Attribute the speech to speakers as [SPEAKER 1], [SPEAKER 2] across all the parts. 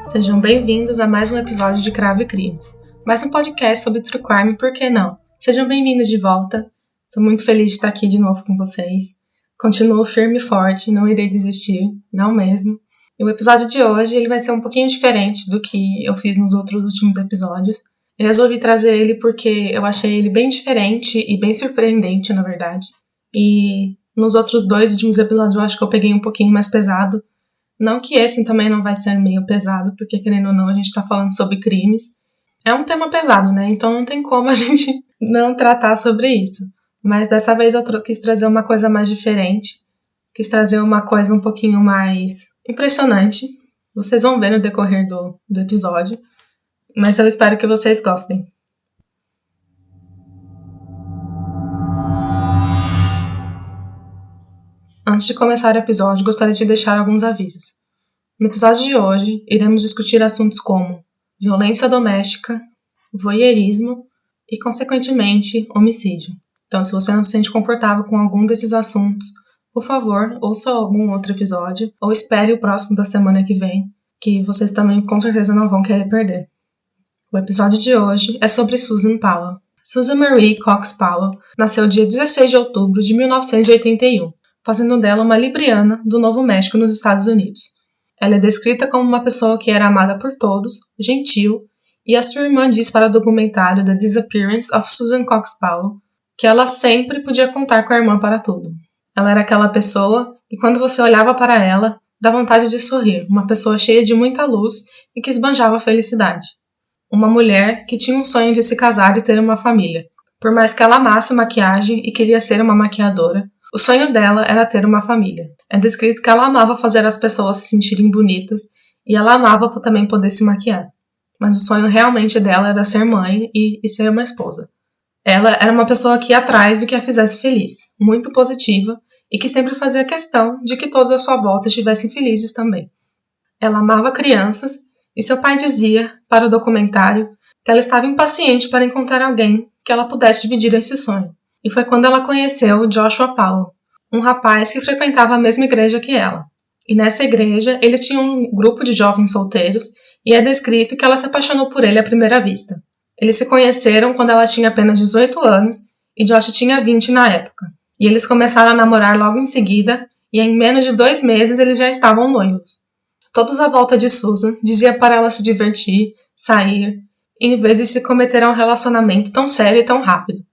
[SPEAKER 1] Sejam bem-vindos a mais um episódio de Cravo e Crimes, mais um podcast sobre True Crime, por que não? Sejam bem-vindos de volta, sou muito feliz de estar aqui de novo com vocês. Continuo firme e forte, não irei desistir, não mesmo. E o episódio de hoje ele vai ser um pouquinho diferente do que eu fiz nos outros últimos episódios. Eu resolvi trazer ele porque eu achei ele bem diferente e bem surpreendente, na verdade. E nos outros dois últimos episódios eu acho que eu peguei um pouquinho mais pesado. Não que esse também não vai ser meio pesado, porque querendo ou não a gente tá falando sobre crimes. É um tema pesado, né? Então não tem como a gente não tratar sobre isso. Mas dessa vez eu quis trazer uma coisa mais diferente. Quis trazer uma coisa um pouquinho mais impressionante. Vocês vão ver no decorrer do episódio. Mas eu espero que vocês gostem. Antes de começar o episódio, gostaria de deixar alguns avisos. No episódio de hoje, iremos discutir assuntos como violência doméstica, voyeurismo e, consequentemente, homicídio. Então, se você não se sente confortável com algum desses assuntos, por favor, ouça algum outro episódio ou espere o próximo da semana que vem, que vocês também com certeza não vão querer perder. O episódio de hoje é sobre Susan Powell. Susan Marie Cox Powell nasceu dia 16 de outubro de 1981. Fazendo dela uma libriana do Novo México nos Estados Unidos. Ela é descrita como uma pessoa que era amada por todos, gentil, e a sua irmã diz para o documentário The Disappearance of Susan Cox Powell que ela sempre podia contar com a irmã para tudo. Ela era aquela pessoa que quando você olhava para ela, dá vontade de sorrir, uma pessoa cheia de muita luz e que esbanjava felicidade. Uma mulher que tinha um sonho de se casar e ter uma família. Por mais que ela amasse maquiagem e queria ser uma maquiadora, o sonho dela era ter uma família. É descrito que ela amava fazer as pessoas se sentirem bonitas e ela amava também poder se maquiar. Mas o sonho realmente dela era ser mãe e ser uma esposa. Ela era uma pessoa que ia atrás do que a fizesse feliz, muito positiva e que sempre fazia questão de que todos à sua volta estivessem felizes também. Ela amava crianças e seu pai dizia, para o documentário, que ela estava impaciente para encontrar alguém que ela pudesse dividir esse sonho. E foi quando ela conheceu Joshua Powell, um rapaz que frequentava a mesma igreja que ela. E nessa igreja, eles tinham um grupo de jovens solteiros e é descrito que ela se apaixonou por ele à primeira vista. Eles se conheceram quando ela tinha apenas 18 anos e Josh tinha 20 na época. E eles começaram a namorar logo em seguida e em menos de 2 meses eles já estavam noivos. Todos à volta de Susan diziam para ela se divertir, sair, em vez de se cometer a um relacionamento tão sério e tão rápido.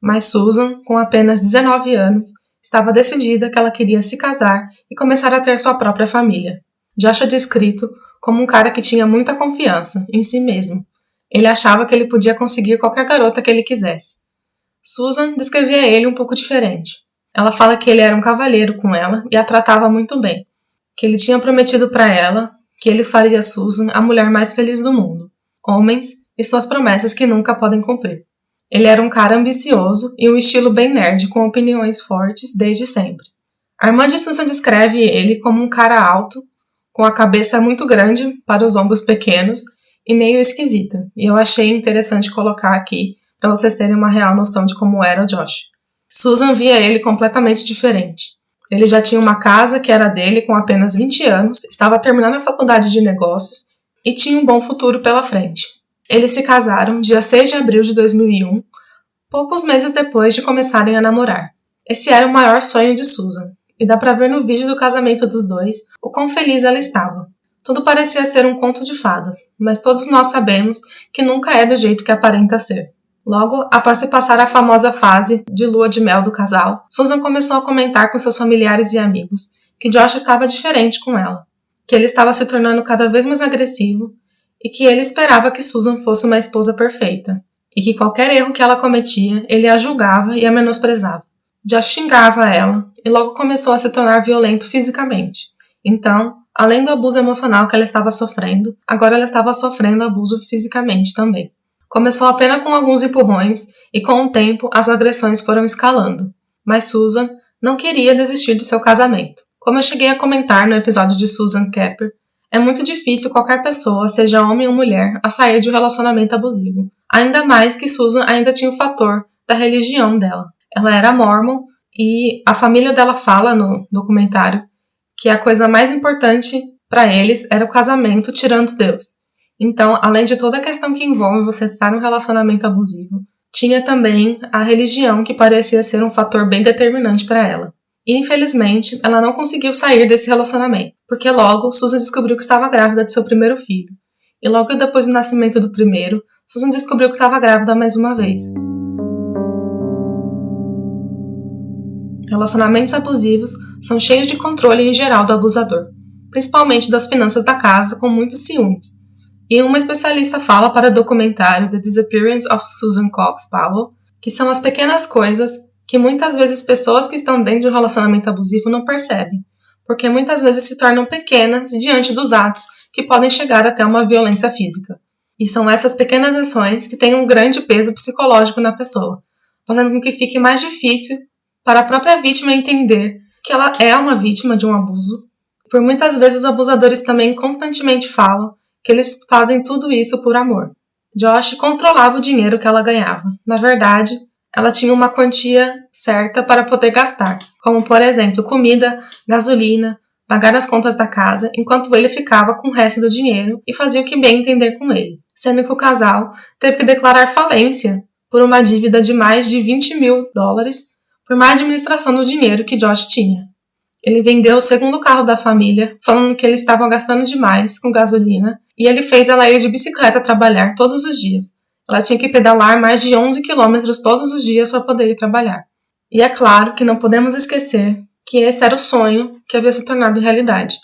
[SPEAKER 1] Mas Susan, com apenas 19 anos, estava decidida que ela queria se casar e começar a ter sua própria família. Josh é descrito como um cara que tinha muita confiança em si mesmo. Ele achava que ele podia conseguir qualquer garota que ele quisesse. Susan descrevia ele um pouco diferente. Ela fala que ele era um cavalheiro com ela e a tratava muito bem, que ele tinha prometido para ela que ele faria Susan a mulher mais feliz do mundo. Homens e suas promessas que nunca podem cumprir. Ele era um cara ambicioso e um estilo bem nerd, com opiniões fortes desde sempre. A irmã de Susan descreve ele como um cara alto, com a cabeça muito grande para os ombros pequenos e meio esquisita. E eu achei interessante colocar aqui para vocês terem uma real noção de como era o Josh. Susan via ele completamente diferente. Ele já tinha uma casa que era dele com apenas 20 anos, estava terminando a faculdade de negócios e tinha um bom futuro pela frente. Eles se casaram dia 6 de abril de 2001, poucos meses depois de começarem a namorar. Esse era o maior sonho de Susan, e dá pra ver no vídeo do casamento dos dois o quão feliz ela estava. Tudo parecia ser um conto de fadas, mas todos nós sabemos que nunca é do jeito que aparenta ser. Logo, após se passar a famosa fase de lua de mel do casal, Susan começou a comentar com seus familiares e amigos que Josh estava diferente com ela, que ele estava se tornando cada vez mais agressivo, e que ele esperava que Susan fosse uma esposa perfeita, e que qualquer erro que ela cometia, ele a julgava e a menosprezava. Josh xingava ela, e logo começou a se tornar violento fisicamente. Então, além do abuso emocional que ela estava sofrendo, agora ela estava sofrendo abuso fisicamente também. Começou apenas com alguns empurrões, e com o tempo as agressões foram escalando. Mas Susan não queria desistir de seu casamento. Como eu cheguei a comentar no episódio de Susan Capper, é muito difícil qualquer pessoa, seja homem ou mulher, a sair de um relacionamento abusivo. Ainda mais que Susan ainda tinha o fator da religião dela. Ela era mórmon e a família dela fala no documentário que a coisa mais importante Para eles, era o casamento tirando Deus. Então, além de toda a questão que envolve você estar num relacionamento abusivo, tinha também a religião que parecia ser um fator bem determinante para ela. E, infelizmente, ela não conseguiu sair desse relacionamento, porque logo Susan descobriu que estava grávida de seu primeiro filho. E logo depois do nascimento do primeiro, Susan descobriu que estava grávida mais uma vez. Relacionamentos abusivos são cheios de controle em geral do abusador, principalmente das finanças da casa, com muitos ciúmes. E uma especialista fala para o documentário The Disappearance of Susan Cox Powell que são as pequenas coisas que muitas vezes pessoas que estão dentro de um relacionamento abusivo não percebem, porque muitas vezes se tornam pequenas diante dos atos que podem chegar até uma violência física. E são essas pequenas ações que têm um grande peso psicológico na pessoa, fazendo com que fique mais difícil para a própria vítima entender que ela é uma vítima de um abuso. Por muitas vezes os abusadores também constantemente falam que eles fazem tudo isso por amor. Josh controlava o dinheiro que ela ganhava. Na verdade, ela tinha uma quantia certa para poder gastar, como por exemplo comida, gasolina, pagar as contas da casa, enquanto ele ficava com o resto do dinheiro e fazia o que bem entender com ele. Sendo que o casal teve que declarar falência por uma dívida de mais de $20 mil por má administração do dinheiro que Josh tinha. Ele vendeu o segundo carro da família, falando que eles estavam gastando demais com gasolina, e ele fez ela ir de bicicleta trabalhar todos os dias. Ela tinha que pedalar mais de 11 quilômetros todos os dias para poder ir trabalhar. E é claro que não podemos esquecer que esse era o sonho que havia se tornado realidade.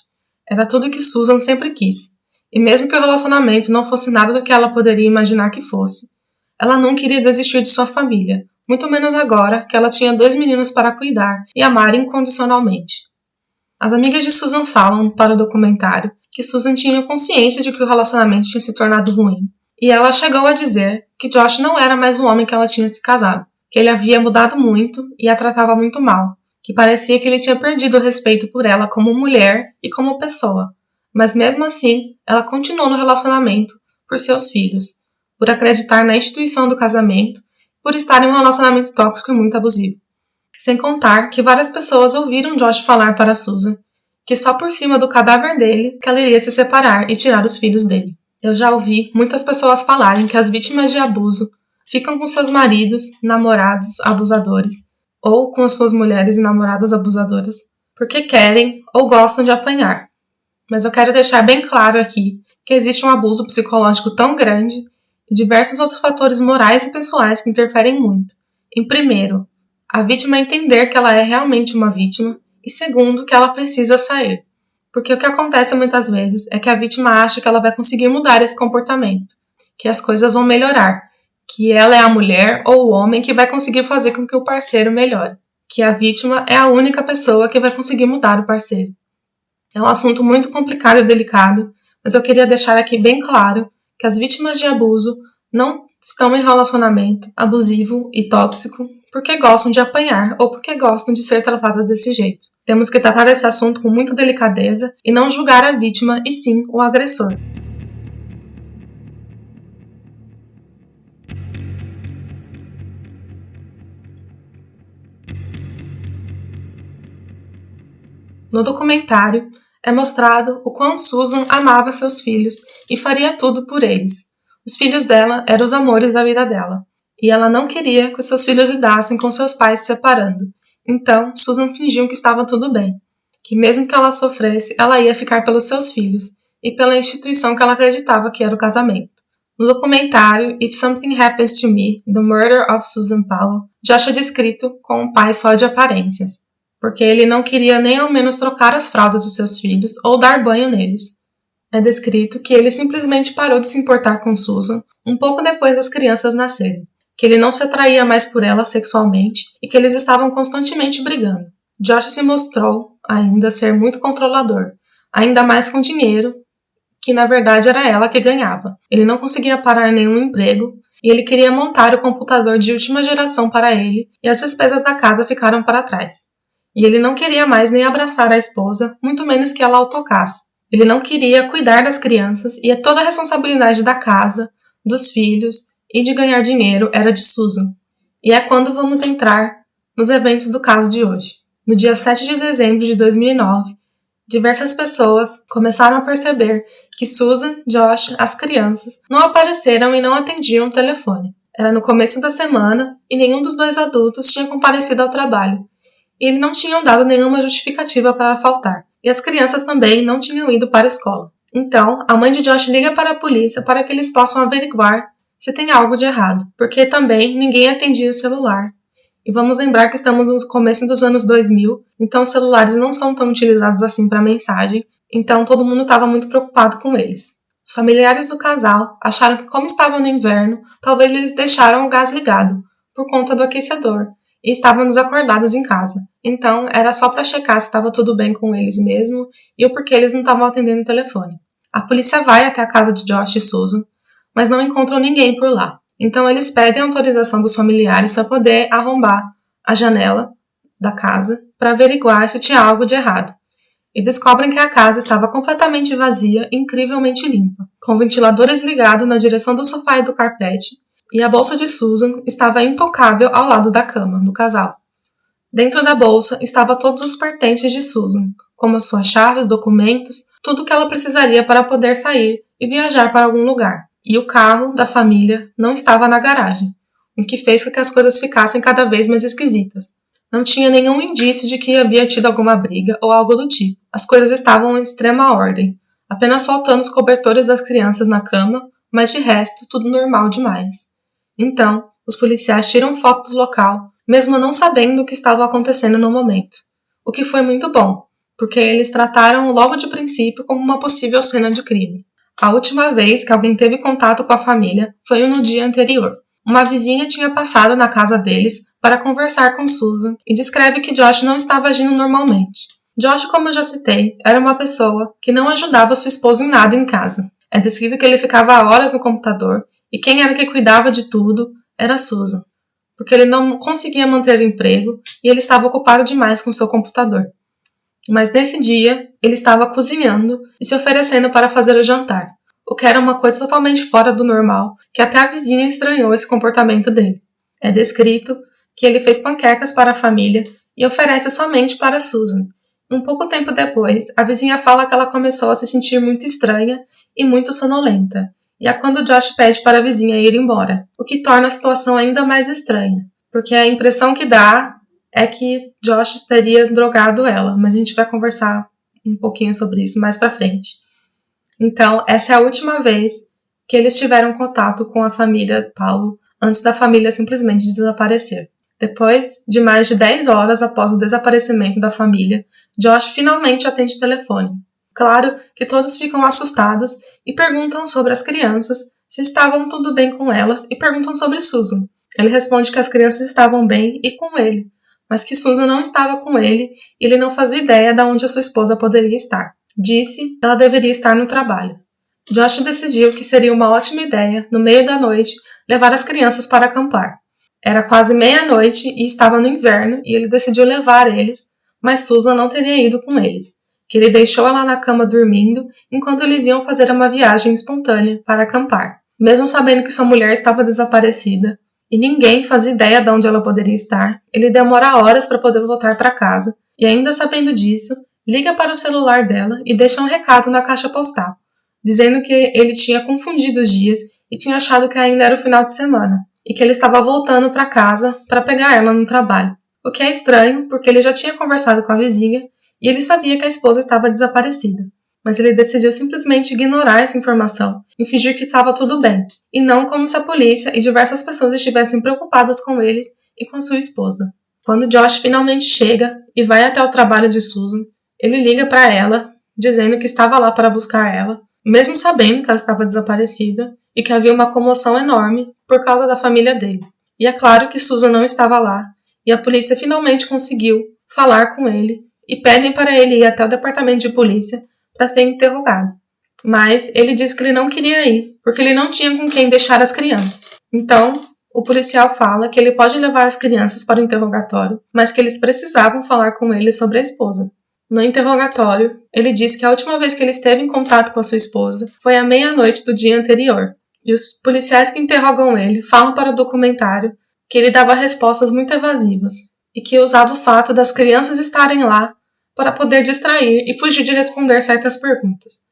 [SPEAKER 1] Era tudo que Susan sempre quis. E mesmo que o relacionamento não fosse nada do que ela poderia imaginar que fosse, ela não queria desistir de sua família, muito menos agora que ela tinha 2 meninos para cuidar e amar incondicionalmente. As amigas de Susan falam para o documentário que Susan tinha consciência de que o relacionamento tinha se tornado ruim, e ela chegou a dizer que Josh não era mais o homem que ela tinha se casado, que ele havia mudado muito e a tratava muito mal, que parecia que ele tinha perdido o respeito por ela como mulher e como pessoa, mas mesmo assim ela continuou no relacionamento por seus filhos, por acreditar na instituição do casamento, por estar em um relacionamento tóxico e muito abusivo. Sem contar que várias pessoas ouviram Josh falar para Susan que só por cima do cadáver dele que ela iria se separar e tirar os filhos dele. Eu já ouvi muitas pessoas falarem que as vítimas de abuso ficam com seus maridos, namorados, abusadores, ou com as suas mulheres e namoradas abusadoras, porque querem ou gostam de apanhar. Mas eu quero deixar bem claro aqui que existe um abuso psicológico tão grande e diversos outros fatores morais e pessoais que interferem muito. Em primeiro, a vítima entender que ela é realmente uma vítima, e segundo, que ela precisa sair. Porque o que acontece muitas vezes é que a vítima acha que ela vai conseguir mudar esse comportamento, que as coisas vão melhorar, que ela é a mulher ou o homem que vai conseguir fazer com que o parceiro melhore, que a vítima é a única pessoa que vai conseguir mudar o parceiro. É um assunto muito complicado e delicado, mas eu queria deixar aqui bem claro que as vítimas de abuso não estão em relacionamento abusivo e tóxico porque gostam de apanhar ou porque gostam de ser tratadas desse jeito. Temos que tratar esse assunto com muita delicadeza e não julgar a vítima e sim o agressor. No documentário, é mostrado o quão Susan amava seus filhos e faria tudo por eles. Os filhos dela eram os amores da vida dela, e ela não queria que os seus filhos lidassem com seus pais se separando. Então, Susan fingiu que estava tudo bem, que mesmo que ela sofresse, ela ia ficar pelos seus filhos e pela instituição que ela acreditava que era o casamento. No documentário If Something Happens to Me, The Murder of Susan Powell, Josh é descrito como um pai só de aparências, porque ele não queria nem ao menos trocar as fraldas dos seus filhos ou dar banho neles. É descrito que ele simplesmente parou de se importar com Susan um pouco depois das crianças nascerem, que ele não se atraía mais por ela sexualmente e que eles estavam constantemente brigando. Josh se mostrou ainda ser muito controlador, ainda mais com dinheiro, que na verdade era ela que ganhava. Ele não conseguia parar nenhum emprego e ele queria montar o computador de última geração para ele e as despesas da casa ficaram para trás. E ele não queria mais nem abraçar a esposa, muito menos que ela o tocasse. Ele não queria cuidar das crianças e toda a responsabilidade da casa, dos filhos e de ganhar dinheiro era de Susan. E é quando vamos entrar nos eventos do caso de hoje. No dia 7 de dezembro de 2009, Diversas pessoas começaram a perceber que Susan, Josh, as crianças, não apareceram e não atendiam o telefone. Era no começo da semana e nenhum dos dois adultos tinha comparecido ao trabalho. E eles não tinham dado nenhuma justificativa para faltar. E as crianças também não tinham ido para a escola. Então, a mãe de Josh liga para a polícia para que eles possam averiguar se tem algo de errado, porque também ninguém atendia o celular. E vamos lembrar que estamos no começo dos anos 2000, então os celulares não são tão utilizados assim para mensagem, então todo mundo estava muito preocupado com eles. Os familiares do casal acharam que, como estavam no inverno, talvez eles deixaram o gás ligado, por conta do aquecedor, e estavam desacordados em casa. Então, era só para checar se estava tudo bem com eles mesmo e o porquê eles não estavam atendendo o telefone. A polícia vai até a casa de Josh e Susan, mas não encontram ninguém por lá. Então, eles pedem autorização dos familiares para poder arrombar a janela da casa para averiguar se tinha algo de errado. E descobrem que a casa estava completamente vazia e incrivelmente limpa, com ventiladores ligados na direção do sofá e do carpete, e a bolsa de Susan estava intocável ao lado da cama do casal. Dentro da bolsa estavam todos os pertences de Susan, como as suas chaves, documentos, tudo o que ela precisaria para poder sair e viajar para algum lugar. E o carro da família não estava na garagem, o que fez com que as coisas ficassem cada vez mais esquisitas. Não tinha nenhum indício de que havia tido alguma briga ou algo do tipo. As coisas estavam em extrema ordem, apenas faltando os cobertores das crianças na cama, mas de resto tudo normal demais. Então, os policiais tiram foto do local, mesmo não sabendo o que estava acontecendo no momento. O que foi muito bom, porque eles trataram logo de princípio como uma possível cena de crime. A última vez que alguém teve contato com a família foi no dia anterior. Uma vizinha tinha passado na casa deles para conversar com Susan e descreve que Josh não estava agindo normalmente. Josh, como eu já citei, era uma pessoa que não ajudava sua esposa em nada em casa. É descrito que ele ficava horas no computador e quem era que cuidava de tudo era Susan, porque ele não conseguia manter o emprego e ele estava ocupado demais com seu computador. Mas nesse dia, ele estava cozinhando e se oferecendo para fazer o jantar, o que era uma coisa totalmente fora do normal, que até a vizinha estranhou esse comportamento dele. É descrito que ele fez panquecas para a família e oferece somente para Susan. Um pouco tempo depois, a vizinha fala que ela começou a se sentir muito estranha e muito sonolenta, e é quando Josh pede para a vizinha ir embora, o que torna a situação ainda mais estranha, porque a impressão que dá é que Josh teria drogado ela, mas a gente vai conversar um pouquinho sobre isso mais pra frente. Então, essa é a última vez que eles tiveram contato com a família Paulo, antes da família simplesmente desaparecer. Depois de mais de 10 horas após o desaparecimento da família, Josh finalmente atende o telefone. Claro que todos ficam assustados e perguntam sobre as crianças, se estavam tudo bem com elas, e perguntam sobre Susan. Ele responde que as crianças estavam bem e com ele, mas que Susan não estava com ele e ele não fazia ideia de onde a sua esposa poderia estar. Disse que ela deveria estar no trabalho. Josh decidiu que seria uma ótima ideia, no meio da noite, levar as crianças para acampar. Era quase meia-noite e estava no inverno e ele decidiu levar eles, mas Susan não teria ido com eles, que ele deixou ela na cama dormindo enquanto eles iam fazer uma viagem espontânea para acampar. Mesmo sabendo que sua mulher estava desaparecida, e ninguém fazia ideia de onde ela poderia estar, ele demora horas para poder voltar para casa, e ainda sabendo disso, liga para o celular dela e deixa um recado na caixa postal, dizendo que ele tinha confundido os dias e tinha achado que ainda era o final de semana, e que ele estava voltando para casa para pegar ela no trabalho. O que é estranho, porque ele já tinha conversado com a vizinha e ele sabia que a esposa estava desaparecida. Mas ele decidiu simplesmente ignorar essa informação e fingir que estava tudo bem, e não como se a polícia e diversas pessoas estivessem preocupadas com eles e com sua esposa. Quando Josh finalmente chega e vai até o trabalho de Susan, ele liga para ela, dizendo que estava lá para buscar ela, mesmo sabendo que ela estava desaparecida e que havia uma comoção enorme por causa da família dele. E é claro que Susan não estava lá, e a polícia finalmente conseguiu falar com ele e pedem para ele ir até o departamento de polícia para ser interrogado. Mas ele disse que ele não queria ir, porque ele não tinha com quem deixar as crianças. Então, o policial fala que ele pode levar as crianças para o interrogatório, mas que eles precisavam falar com ele sobre a esposa. No interrogatório, ele disse que a última vez que ele esteve em contato com a sua esposa foi à meia-noite do dia anterior. E os policiais que interrogam ele falam para o documentário que ele dava respostas muito evasivas e que usava o fato das crianças estarem lá para poder distrair e fugir de responder certas perguntas.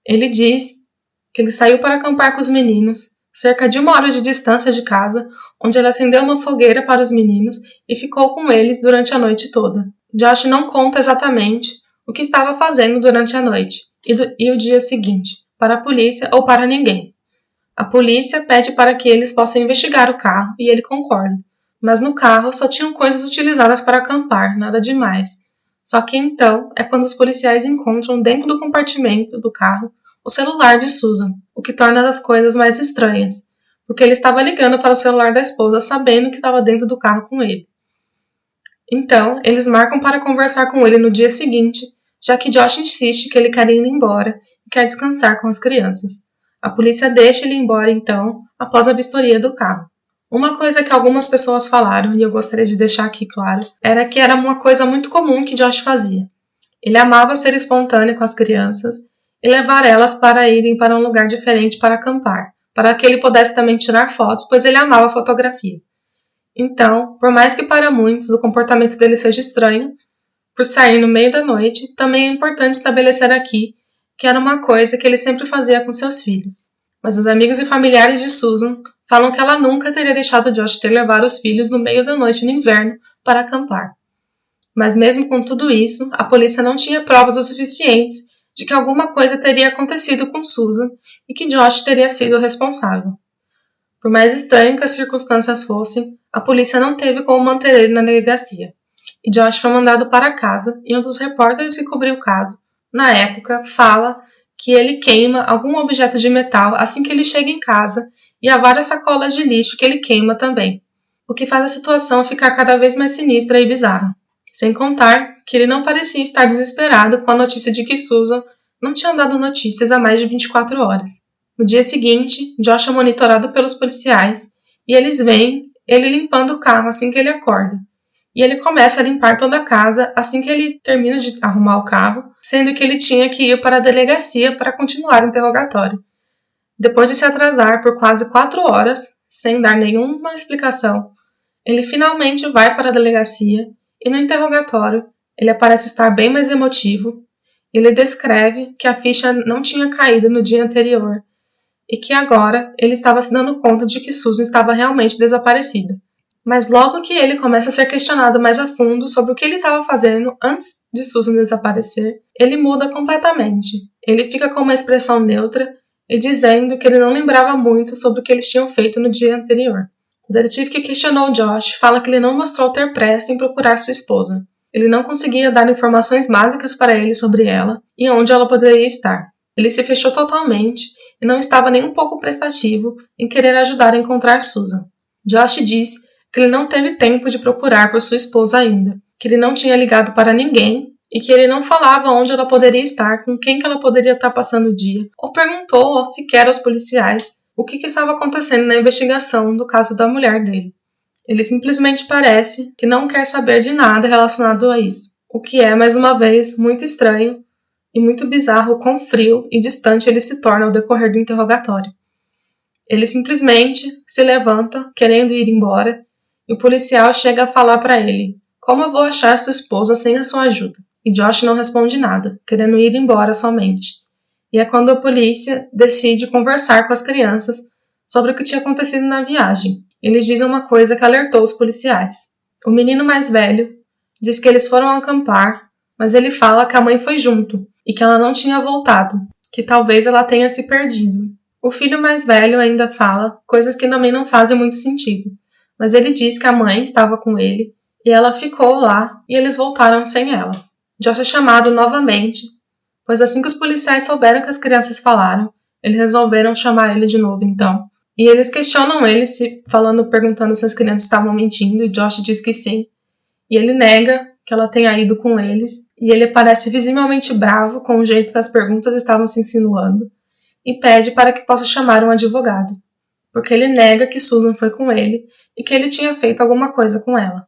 [SPEAKER 1] Ele diz que ele saiu para acampar com os meninos, cerca de 1 hora de distância de casa, onde ele acendeu uma fogueira para os meninos e ficou com eles durante a noite toda. Josh não conta exatamente o que estava fazendo durante a noite e o dia seguinte, para a polícia ou para ninguém. A polícia pede para que eles possam investigar o carro e ele concorda, mas no carro só tinham coisas utilizadas para acampar, nada demais. Só que então é quando os policiais encontram dentro do compartimento do carro o celular de Susan, o que torna as coisas mais estranhas, porque ele estava ligando para o celular da esposa sabendo que estava dentro do carro com ele. Então, eles marcam para conversar com ele no dia seguinte, já que Josh insiste que ele quer ir embora e quer descansar com as crianças. A polícia deixa ele embora então, após a vistoria do carro. Uma coisa que algumas pessoas falaram, e eu gostaria de deixar aqui claro, era que era uma coisa muito comum que Josh fazia. Ele amava ser espontâneo com as crianças e levar elas para irem para um lugar diferente para acampar, para que ele pudesse também tirar fotos, pois ele amava fotografia. Então, por mais que para muitos o comportamento dele seja estranho, por sair no meio da noite, também é importante estabelecer aqui que era uma coisa que ele sempre fazia com seus filhos. Mas os amigos e familiares de Susan falam que ela nunca teria deixado Josh ter levar os filhos no meio da noite no inverno para acampar. Mas mesmo com tudo isso, a polícia não tinha provas o suficientes de que alguma coisa teria acontecido com Susan e que Josh teria sido o responsável. Por mais estranho que as circunstâncias fossem, a polícia não teve como manter ele na delegacia. E Josh foi mandado para casa e um dos repórteres que cobriu o caso, na época, fala que ele queima algum objeto de metal assim que ele chega em casa e há várias sacolas de lixo que ele queima também, o que faz a situação ficar cada vez mais sinistra e bizarra. Sem contar que ele não parecia estar desesperado com a notícia de que Susan não tinha dado notícias há mais de 24 horas. No dia seguinte, Josh é monitorado pelos policiais e eles veem ele limpando o carro assim que ele acorda. E ele começa a limpar toda a casa assim que ele termina de arrumar o carro, sendo que ele tinha que ir para a delegacia para continuar o interrogatório. Depois de se atrasar por quase 4 horas, sem dar nenhuma explicação, ele finalmente vai para a delegacia e no interrogatório ele parece estar bem mais emotivo. Ele descreve que a ficha não tinha caído no dia anterior e que agora ele estava se dando conta de que Susan estava realmente desaparecida. Mas logo que ele começa a ser questionado mais a fundo sobre o que ele estava fazendo antes de Susan desaparecer, ele muda completamente. Ele fica com uma expressão neutra e dizendo que ele não lembrava muito sobre o que eles tinham feito no dia anterior. O detetive que questionou Josh fala que ele não mostrou ter pressa em procurar sua esposa. Ele não conseguia dar informações básicas para ele sobre ela e onde ela poderia estar. Ele se fechou totalmente e não estava nem um pouco prestativo em querer ajudar a encontrar Susan. Josh diz que ele não teve tempo de procurar por sua esposa ainda, que ele não tinha ligado para ninguém e que ele não falava onde ela poderia estar, com quem que ela poderia estar passando o dia, ou perguntou sequer aos policiais o que estava acontecendo na investigação do caso da mulher dele. Ele simplesmente parece que não quer saber de nada relacionado a isso, o que é, mais uma vez, muito estranho e muito bizarro o quão frio e distante ele se torna ao decorrer do interrogatório. Ele simplesmente se levanta, querendo ir embora, e o policial chega a falar para ele: "Como eu vou achar sua esposa sem a sua ajuda?" E Josh não responde nada, querendo ir embora somente. E é quando a polícia decide conversar com as crianças sobre o que tinha acontecido na viagem. Eles dizem uma coisa que alertou os policiais. O menino mais velho diz que eles foram acampar, mas ele fala que a mãe foi junto e que ela não tinha voltado, que talvez ela tenha se perdido. O filho mais velho ainda fala coisas que também não fazem muito sentido, mas ele diz que a mãe estava com ele e ela ficou lá e eles voltaram sem ela. Josh é chamado novamente, pois assim que os policiais souberam que as crianças falaram, eles resolveram chamar ele de novo então. E eles questionam ele, perguntando se as crianças estavam mentindo, e Josh diz que sim. E ele nega que ela tenha ido com eles, e ele parece visivelmente bravo com o jeito que as perguntas estavam se insinuando, e pede para que possa chamar um advogado, porque ele nega que Susan foi com ele e que ele tinha feito alguma coisa com ela.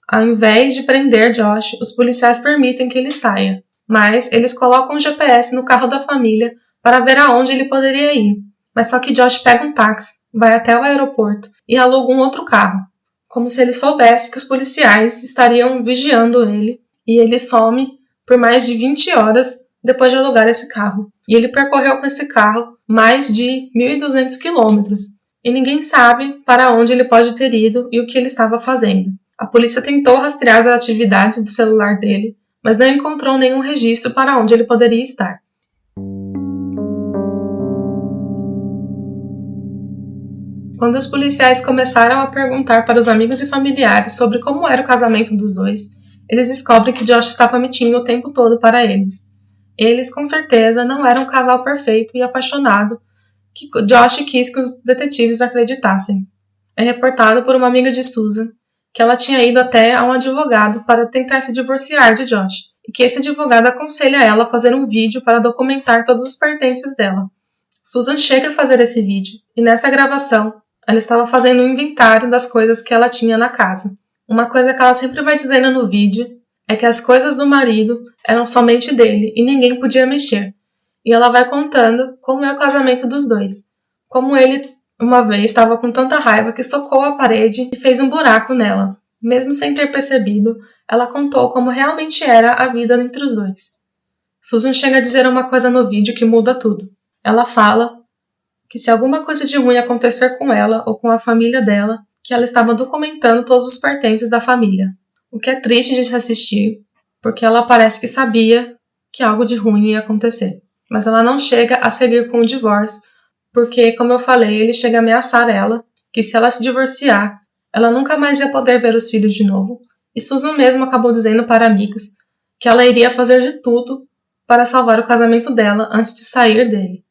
[SPEAKER 1] Ao invés de prender Josh, os policiais permitem que ele saia, mas eles colocam um GPS no carro da família para ver aonde ele poderia ir. Mas só que Josh pega um táxi, vai até o aeroporto e aluga um outro carro, como se ele soubesse que os policiais estariam vigiando ele, e ele some por mais de 20 horas depois de alugar esse carro. E ele percorreu com esse carro mais de 1.200 quilômetros. E ninguém sabe para onde ele pode ter ido e o que ele estava fazendo. A polícia tentou rastrear as atividades do celular dele, mas não encontrou nenhum registro para onde ele poderia estar. Quando os policiais começaram a perguntar para os amigos e familiares sobre como era o casamento dos dois, eles descobrem que Josh estava mentindo o tempo todo para eles. Eles, com certeza, não eram um casal perfeito e apaixonado que Josh quis que os detetives acreditassem. É reportado por uma amiga de Susan que ela tinha ido até a um advogado para tentar se divorciar de Josh, e que esse advogado aconselha ela a fazer um vídeo para documentar todos os pertences dela. Susan chega a fazer esse vídeo, e nessa gravação, ela estava fazendo um inventário das coisas que ela tinha na casa. Uma coisa que ela sempre vai dizendo no vídeo é que as coisas do marido eram somente dele e ninguém podia mexer. E ela vai contando como é o casamento dos dois. Como ele, uma vez, estava com tanta raiva que socou a parede e fez um buraco nela. Mesmo sem ter percebido, ela contou como realmente era a vida entre os dois. Susan chega a dizer uma coisa no vídeo que muda tudo. Ela fala que se alguma coisa de ruim acontecer com ela ou com a família dela, que ela estava documentando todos os pertences da família. O que é triste de se assistir, porque ela parece que sabia que algo de ruim ia acontecer. Mas ela não chega a seguir com o divórcio, porque, como eu falei, ele chega a ameaçar ela, que se ela se divorciar, ela nunca mais ia poder ver os filhos de novo, e Susan mesmo acabou dizendo para amigos que ela iria fazer de tudo para salvar o casamento dela antes de sair dele.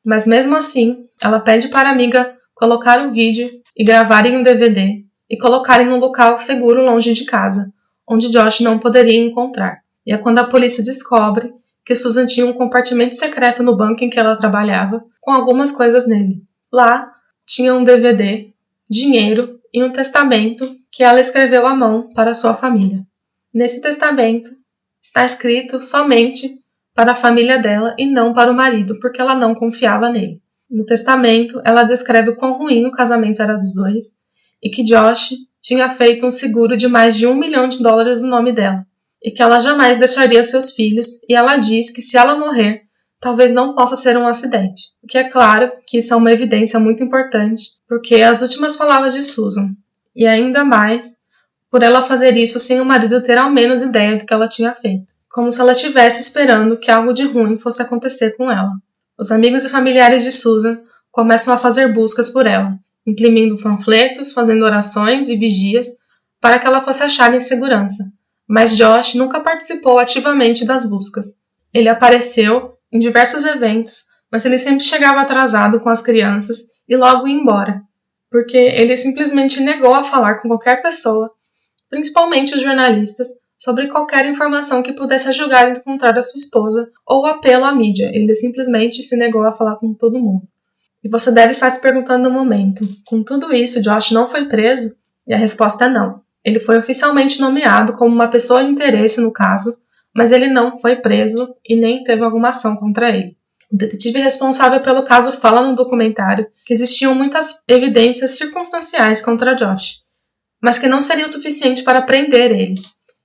[SPEAKER 1] Mas mesmo assim, ela pede para a amiga colocar o vídeo e gravar em um DVD e colocar em um local seguro longe de casa, onde Josh não poderia encontrar. E é quando a polícia descobre que Susan tinha um compartimento secreto no banco em que ela trabalhava, com algumas coisas nele. Lá tinha um DVD, dinheiro e um testamento que ela escreveu à mão para sua família. Nesse testamento está escrito somente para a família dela e não para o marido, porque ela não confiava nele. No testamento, ela descreve o quão ruim o casamento era dos dois e que Josh tinha feito um seguro de mais de $1 milhão no nome dela e que ela jamais deixaria seus filhos, e ela diz que se ela morrer, talvez não possa ser um acidente. O que é claro que isso é uma evidência muito importante, porque as últimas palavras de Susan, e ainda mais por ela fazer isso sem o marido ter ao menos ideia do que ela tinha feito, como se ela estivesse esperando que algo de ruim fosse acontecer com ela. Os amigos e familiares de Susan começam a fazer buscas por ela, imprimindo panfletos, fazendo orações e vigias para que ela fosse achada em segurança. Mas Josh nunca participou ativamente das buscas. Ele apareceu em diversos eventos, mas ele sempre chegava atrasado com as crianças e logo ia embora, porque ele simplesmente negou a falar com qualquer pessoa, principalmente os jornalistas, sobre qualquer informação que pudesse ajudar a encontrar a sua esposa ou apelo à mídia. Ele simplesmente se negou a falar com todo mundo. E você deve estar se perguntando no momento, com tudo isso, Josh não foi preso? E a resposta é não. Ele foi oficialmente nomeado como uma pessoa de interesse no caso, mas ele não foi preso e nem teve alguma ação contra ele. O detetive responsável pelo caso fala no documentário que existiam muitas evidências circunstanciais contra Josh, mas que não seria o suficiente para prender ele,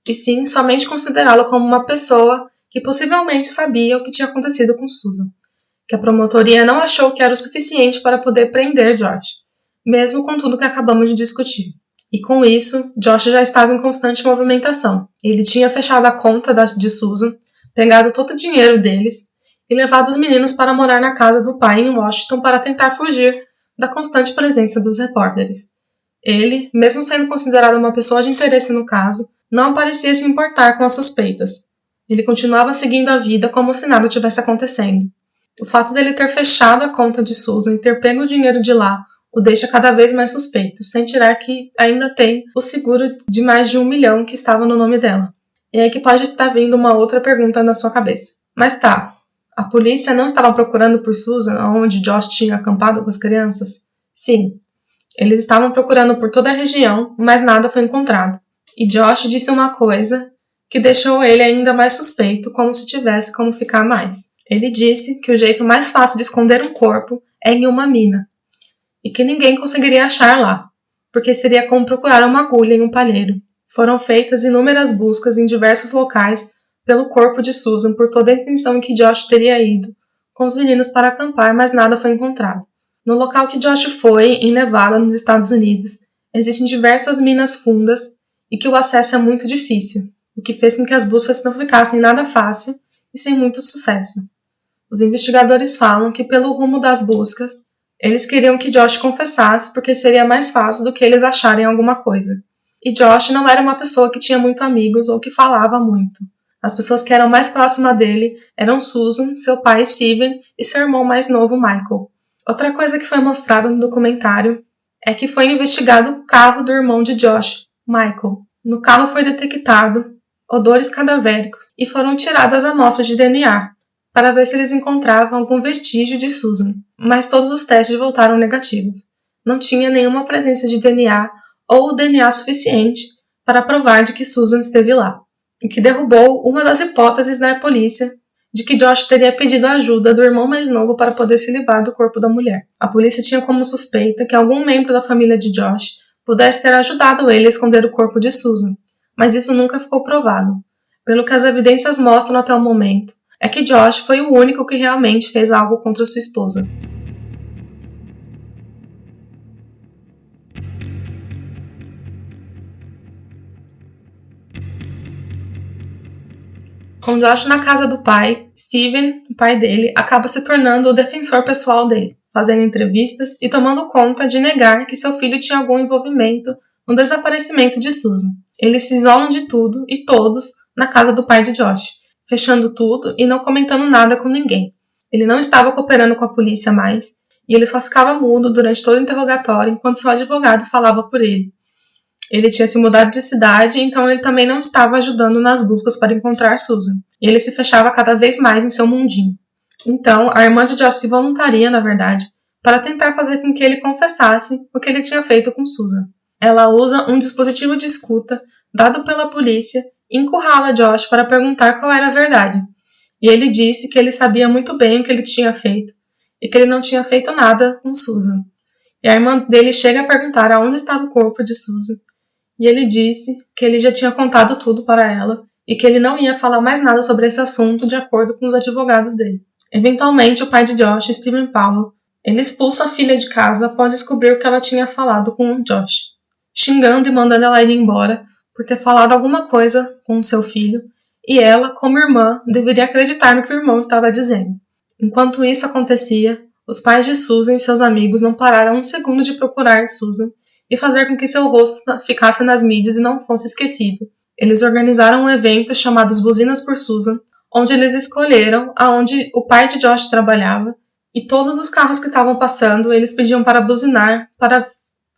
[SPEAKER 1] e sim somente considerá-lo como uma pessoa que possivelmente sabia o que tinha acontecido com Susan, que a promotoria não achou que era o suficiente para poder prender Josh, mesmo com tudo que acabamos de discutir. E com isso, Josh já estava em constante movimentação. Ele tinha fechado a conta de Susan, pegado todo o dinheiro deles e levado os meninos para morar na casa do pai em Washington para tentar fugir da constante presença dos repórteres. Ele, mesmo sendo considerado uma pessoa de interesse no caso, não parecia se importar com as suspeitas. Ele continuava seguindo a vida como se nada tivesse acontecendo. O fato dele ter fechado a conta de Susan e ter pego o dinheiro de lá o deixa cada vez mais suspeito, sem tirar que ainda tem o seguro de mais de $1 milhão que estava no nome dela. E aí que pode estar vindo uma outra pergunta na sua cabeça. Mas tá, a polícia não estava procurando por Susan onde Josh tinha acampado com as crianças? Sim, eles estavam procurando por toda a região, mas nada foi encontrado. E Josh disse uma coisa que deixou ele ainda mais suspeito, como se tivesse como ficar mais. Ele disse que o jeito mais fácil de esconder um corpo é em uma mina, e que ninguém conseguiria achar lá, porque seria como procurar uma agulha em um palheiro. Foram feitas inúmeras buscas em diversos locais pelo corpo de Susan por toda a extensão em que Josh teria ido com os meninos para acampar, mas nada foi encontrado. No local que Josh foi, em Nevada, nos Estados Unidos, existem diversas minas fundas e que o acesso é muito difícil, o que fez com que as buscas não ficassem nada fácil e sem muito sucesso. Os investigadores falam que pelo rumo das buscas, eles queriam que Josh confessasse porque seria mais fácil do que eles acharem alguma coisa. E Josh não era uma pessoa que tinha muitos amigos ou que falava muito. As pessoas que eram mais próximas dele eram Susan, seu pai Steven e seu irmão mais novo Michael. Outra coisa que foi mostrada no documentário é que foi investigado o carro do irmão de Josh, Michael. No carro foi detectado odores cadavéricos e foram tiradas amostras de DNA para ver se eles encontravam algum vestígio de Susan, mas todos os testes voltaram negativos. Não tinha nenhuma presença de DNA ou DNA suficiente para provar de que Susan esteve lá, o que derrubou uma das hipóteses da polícia de que Josh teria pedido a ajuda do irmão mais novo para poder se livrar do corpo da mulher. A polícia tinha como suspeita que algum membro da família de Josh pudesse ter ajudado ele a esconder o corpo de Susan, mas isso nunca ficou provado. Pelo que as evidências mostram até o momento, é que Josh foi o único que realmente fez algo contra sua esposa. Com Josh na casa do pai, Steven, o pai dele, acaba se tornando o defensor pessoal dele, fazendo entrevistas e tomando conta de negar que seu filho tinha algum envolvimento no desaparecimento de Susan. Eles se isolam de tudo e todos na casa do pai de Josh, fechando tudo e não comentando nada com ninguém. Ele não estava cooperando com a polícia mais e ele só ficava mudo durante todo o interrogatório enquanto seu advogado falava por ele. Ele tinha se mudado de cidade, então ele também não estava ajudando nas buscas para encontrar Susan. E ele se fechava cada vez mais em seu mundinho. Então, a irmã de Josh se voluntaria, na verdade, para tentar fazer com que ele confessasse o que ele tinha feito com Susan. Ela usa um dispositivo de escuta dado pela polícia e encurrala Josh para perguntar qual era a verdade. E ele disse que ele sabia muito bem o que ele tinha feito e que ele não tinha feito nada com Susan. E a irmã dele chega a perguntar aonde estava o corpo de Susan. E ele disse que ele já tinha contado tudo para ela e que ele não ia falar mais nada sobre esse assunto de acordo com os advogados dele. Eventualmente, o pai de Josh, Steven Powell, ele expulsa a filha de casa após descobrir o que ela tinha falado com o Josh, xingando e mandando ela ir embora por ter falado alguma coisa com o seu filho, e ela, como irmã, deveria acreditar no que o irmão estava dizendo. Enquanto isso acontecia, os pais de Susan e seus amigos não pararam um segundo de procurar Susan e fazer com que seu rosto ficasse nas mídias e não fosse esquecido. Eles organizaram um evento chamado Buzinas por Susan, onde eles escolheram aonde o pai de Josh trabalhava, e todos os carros que estavam passando, eles pediam para buzinar, para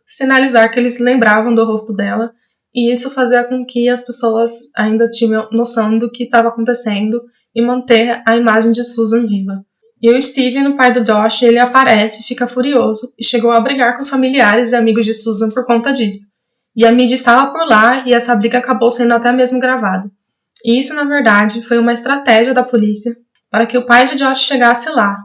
[SPEAKER 1] sinalizar que eles lembravam do rosto dela, e isso fazia com que as pessoas ainda tinham noção do que estava acontecendo e manter a imagem de Susan viva. E o Steven, o pai do Josh, ele aparece, fica furioso e chegou a brigar com os familiares e amigos de Susan por conta disso. E a mídia estava por lá e essa briga acabou sendo até mesmo gravada. E isso, na verdade, foi uma estratégia da polícia para que o pai de Josh chegasse lá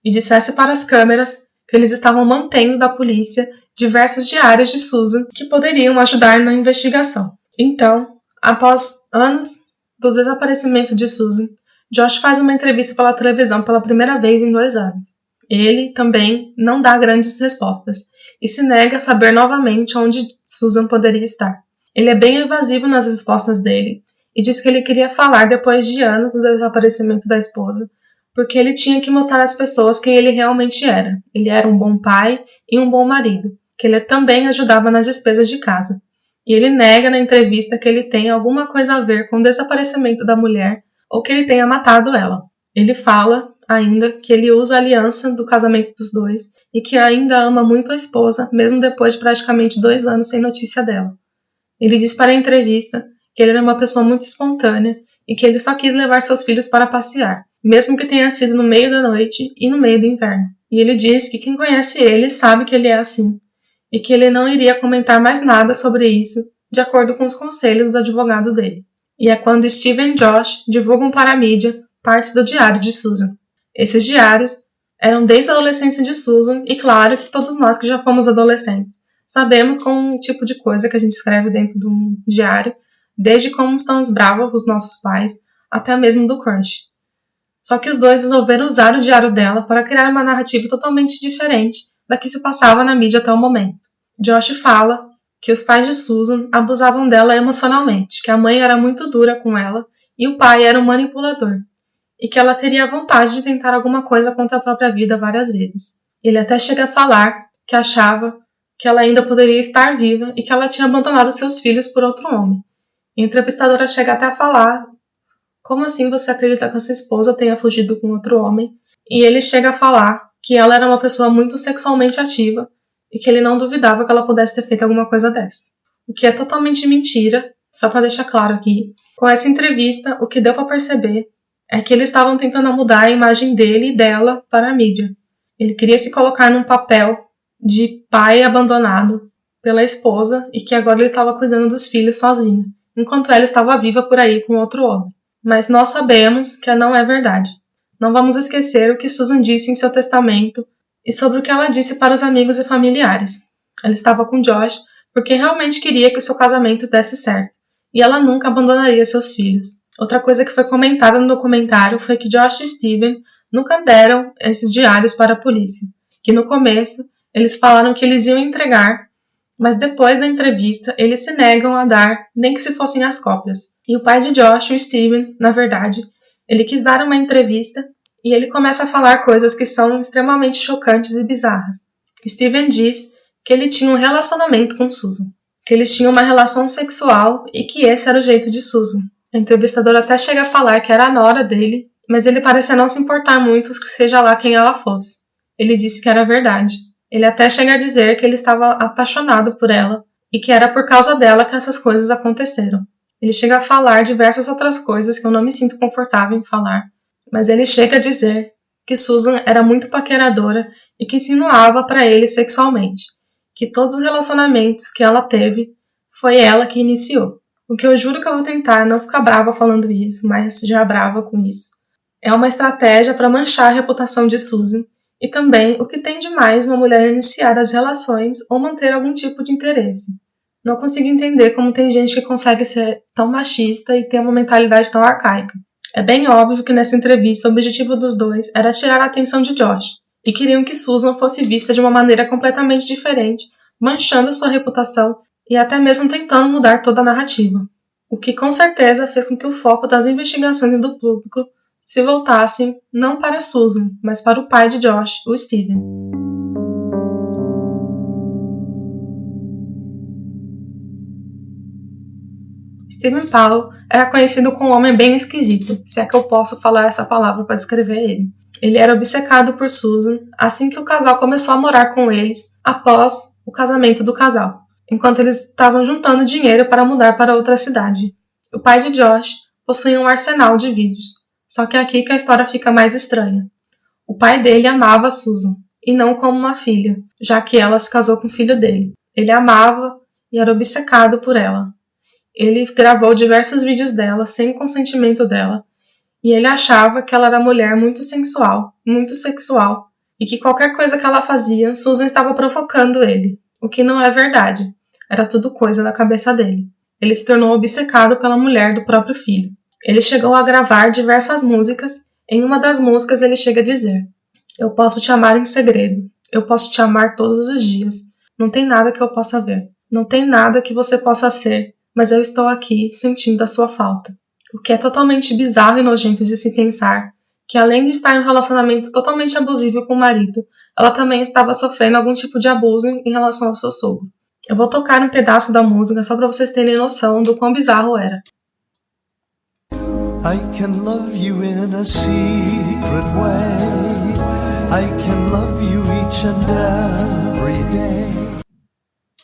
[SPEAKER 1] e dissesse para as câmeras que eles estavam mantendo da polícia diversos diários de Susan que poderiam ajudar na investigação. Então, após anos do desaparecimento de Susan, Josh faz uma entrevista pela televisão pela primeira vez em 2 anos. Ele também não dá grandes respostas e se nega a saber novamente onde Susan poderia estar. Ele é bem evasivo nas respostas dele e diz que ele queria falar depois de anos do desaparecimento da esposa, porque ele tinha que mostrar às pessoas quem ele realmente era. Ele era um bom pai e um bom marido, que ele também ajudava nas despesas de casa. E ele nega na entrevista que ele tem alguma coisa a ver com o desaparecimento da mulher ou que ele tenha matado ela. Ele fala ainda que ele usa a aliança do casamento dos dois e que ainda ama muito a esposa, mesmo depois de praticamente 2 anos sem notícia dela. Ele diz para a entrevista que ele era uma pessoa muito espontânea e que ele só quis levar seus filhos para passear, mesmo que tenha sido no meio da noite e no meio do inverno. E ele diz que quem conhece ele sabe que ele é assim e que ele não iria comentar mais nada sobre isso, de acordo com os conselhos dos advogados dele. E é quando Steven e Josh divulgam para a mídia partes do diário de Susan. Esses diários eram desde a adolescência de Susan, e claro que todos nós que já fomos adolescentes sabemos como o tipo de coisa que a gente escreve dentro de um diário, desde como estamos bravos com os nossos pais, até mesmo do crush. Só que os dois resolveram usar o diário dela para criar uma narrativa totalmente diferente da que se passava na mídia até o momento. Josh fala que os pais de Susan abusavam dela emocionalmente, que a mãe era muito dura com ela e o pai era um manipulador, e que ela teria vontade de tentar alguma coisa contra a própria vida várias vezes. Ele até chega a falar que achava que ela ainda poderia estar viva e que ela tinha abandonado seus filhos por outro homem. A entrevistadora chega até a falar: como assim você acredita que a sua esposa tenha fugido com outro homem? E ele chega a falar que ela era uma pessoa muito sexualmente ativa e que ele não duvidava que ela pudesse ter feito alguma coisa dessa. O que é totalmente mentira, só para deixar claro aqui. Com essa entrevista, o que deu para perceber é que eles estavam tentando mudar a imagem dele e dela para a mídia. Ele queria se colocar num papel de pai abandonado pela esposa e que agora ele estava cuidando dos filhos sozinho, enquanto ela estava viva por aí com outro homem. Mas nós sabemos que não é verdade. Não vamos esquecer o que Susan disse em seu testamento e sobre o que ela disse para os amigos e familiares. Ela estava com Josh porque realmente queria que o seu casamento desse certo, e ela nunca abandonaria seus filhos. Outra coisa que foi comentada no documentário foi que Josh e Steven nunca deram esses diários para a polícia, que no começo eles falaram que eles iam entregar, mas depois da entrevista eles se negam a dar, nem que se fossem as cópias. E o pai de Josh, o Steven, na verdade, ele quis dar uma entrevista e ele começa a falar coisas que são extremamente chocantes e bizarras. Steven diz que ele tinha um relacionamento com Susan, que eles tinham uma relação sexual e que esse era o jeito de Susan. A entrevistadora até chega a falar que era a nora dele, mas ele parecia não se importar muito que seja lá quem ela fosse. Ele disse que era verdade. Ele até chega a dizer que ele estava apaixonado por ela e que era por causa dela que essas coisas aconteceram. Ele chega a falar diversas outras coisas que eu não me sinto confortável em falar, mas ele chega a dizer que Susan era muito paqueradora e que insinuava para ele sexualmente, que todos os relacionamentos que ela teve foi ela que iniciou. O que eu juro que eu vou tentar não ficar brava falando isso, mas já brava com isso. É uma estratégia para manchar a reputação de Susan e também o que tem de mais uma mulher iniciar as relações ou manter algum tipo de interesse. Não consigo entender como tem gente que consegue ser tão machista e ter uma mentalidade tão arcaica. É bem óbvio que nessa entrevista o objetivo dos dois era tirar a atenção de Josh e queriam que Susan fosse vista de uma maneira completamente diferente, manchando sua reputação e até mesmo tentando mudar toda a narrativa. O que com certeza fez com que o foco das investigações do público se voltassem não para Susan, mas para o pai de Josh, o Steven. Steven Powell era conhecido como um homem bem esquisito, se é que eu posso falar essa palavra para descrever ele. Ele era obcecado por Susan assim que o casal começou a morar com eles após o casamento do casal, enquanto eles estavam juntando dinheiro para mudar para outra cidade. O pai de Josh possuía um arsenal de vídeos, só que é aqui que a história fica mais estranha. O pai dele amava Susan, e não como uma filha, já que ela se casou com o filho dele. Ele amava e era obcecado por ela. Ele gravou diversos vídeos dela sem o consentimento dela, e ele achava que ela era mulher muito sensual, muito sexual, e que qualquer coisa que ela fazia, Susan estava provocando ele, o que não é verdade. Era tudo coisa da cabeça dele. Ele se tornou obcecado pela mulher do próprio filho. Ele chegou a gravar diversas músicas. Em uma das músicas ele chega a dizer: "Eu posso te amar em segredo. Eu posso te amar todos os dias. Não tem nada que eu possa ver. Não tem nada que você possa ser, mas eu estou aqui sentindo a sua falta." O que é totalmente bizarro e nojento de se pensar que, além de estar em um relacionamento totalmente abusivo com o marido, ela também estava sofrendo algum tipo de abuso em relação ao seu sogro. Eu vou tocar um pedaço da música só para vocês terem noção do quão bizarro era. I can love you in a secret way. I can love you each and every day.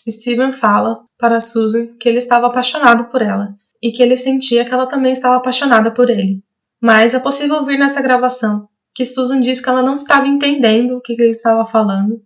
[SPEAKER 1] Steven fala para Susan que ele estava apaixonado por ela e que ele sentia que ela também estava apaixonada por ele. Mas é possível ouvir nessa gravação que Susan diz que ela não estava entendendo o que ele estava falando,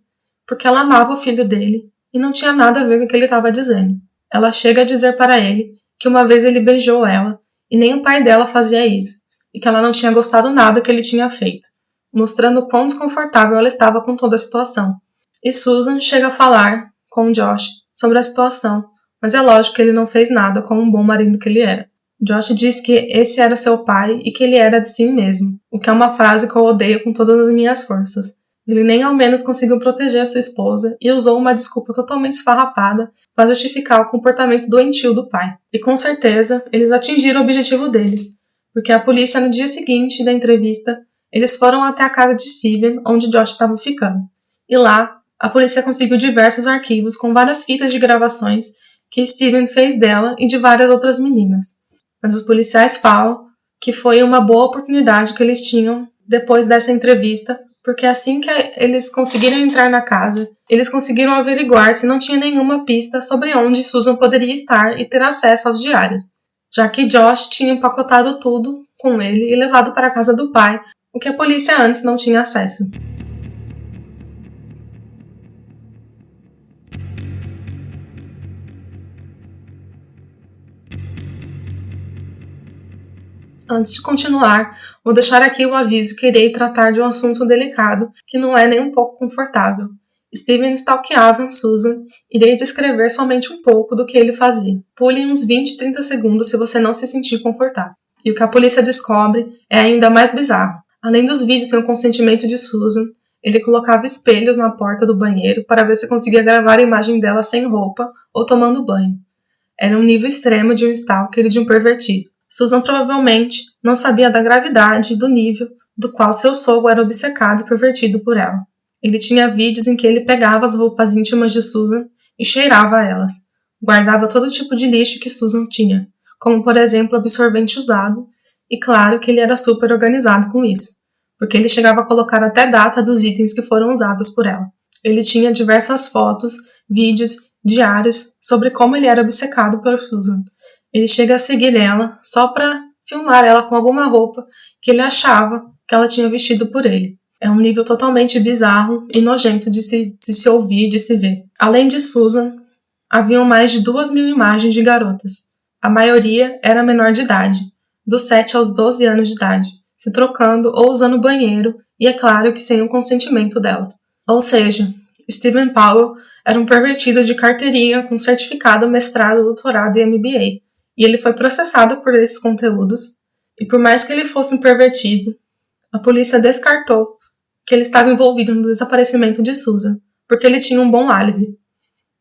[SPEAKER 1] porque ela amava o filho dele e não tinha nada a ver com o que ele estava dizendo. Ela chega a dizer para ele que uma vez ele beijou ela e nem o pai dela fazia isso, e que ela não tinha gostado nada que ele tinha feito, mostrando o quão desconfortável ela estava com toda a situação. E Susan chega a falar com Josh sobre a situação, mas é lógico que ele não fez nada como um bom marido que ele era. Josh diz que esse era seu pai e que ele era de si mesmo, o que é uma frase que eu odeio com todas as minhas forças. Ele nem ao menos conseguiu proteger sua esposa e usou uma desculpa totalmente esfarrapada para justificar o comportamento doentio do pai. E com certeza, eles atingiram o objetivo deles, porque a polícia no dia seguinte da entrevista, eles foram até a casa de Steven, onde Josh estava ficando. E lá, a polícia conseguiu diversos arquivos com várias fitas de gravações que Steven fez dela e de várias outras meninas. Mas os policiais falam que foi uma boa oportunidade que eles tinham depois dessa entrevista, porque assim que eles conseguiram entrar na casa, eles conseguiram averiguar se não tinha nenhuma pista sobre onde Susan poderia estar e ter acesso aos diários, já que Josh tinha empacotado tudo com ele e levado para a casa do pai, o que a polícia antes não tinha acesso. Antes de continuar, vou deixar aqui o aviso que irei tratar de um assunto delicado que não é nem um pouco confortável. Steven stalkeava Susan e irei descrever somente um pouco do que ele fazia. Pule uns 20, 30 segundos se você não se sentir confortável. E o que a polícia descobre é ainda mais bizarro. Além dos vídeos sem o consentimento de Susan, ele colocava espelhos na porta do banheiro para ver se conseguia gravar a imagem dela sem roupa ou tomando banho. Era um nível extremo de um stalker e de um pervertido. Susan provavelmente não sabia da gravidade do nível do qual seu sogro era obcecado e pervertido por ela. Ele tinha vídeos em que ele pegava as roupas íntimas de Susan e cheirava elas. Guardava todo tipo de lixo que Susan tinha, como por exemplo absorvente usado, e claro que ele era super organizado com isso, porque ele chegava a colocar até data dos itens que foram usados por ela. Ele tinha diversas fotos, vídeos, diários sobre como ele era obcecado por Susan. Ele chega a seguir ela só para filmar ela com alguma roupa que ele achava que ela tinha vestido por ele. É um nível totalmente bizarro e nojento de se ouvir e de se ver. Além de Susan, haviam mais de 2.000 imagens de garotas. A maioria era menor de idade, dos 7 aos 12 anos de idade, se trocando ou usando banheiro e é claro que sem o consentimento delas. Ou seja, Steven Powell era um pervertido de carteirinha com certificado, mestrado, doutorado e MBA. E ele foi processado por esses conteúdos, e por mais que ele fosse um pervertido, a polícia descartou que ele estava envolvido no desaparecimento de Susan, porque ele tinha um bom álibi.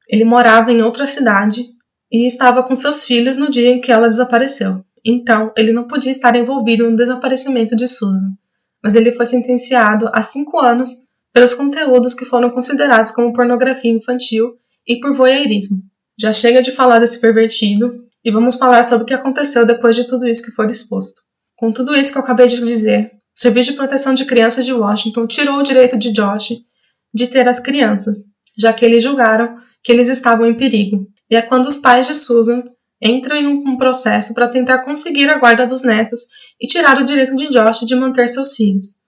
[SPEAKER 1] Ele morava em outra cidade e estava com seus filhos no dia em que ela desapareceu. Então, ele não podia estar envolvido no desaparecimento de Susan, mas ele foi sentenciado a 5 anos pelos conteúdos que foram considerados como pornografia infantil e por voyeurismo. Já chega de falar desse pervertido, e vamos falar sobre o que aconteceu depois de tudo isso que foi exposto. Com tudo isso que eu acabei de dizer, o Serviço de Proteção de Crianças de Washington tirou o direito de Josh de ter as crianças, já que eles julgaram que eles estavam em perigo. E é quando os pais de Susan entram em um processo para tentar conseguir a guarda dos netos e tirar o direito de Josh de manter seus filhos.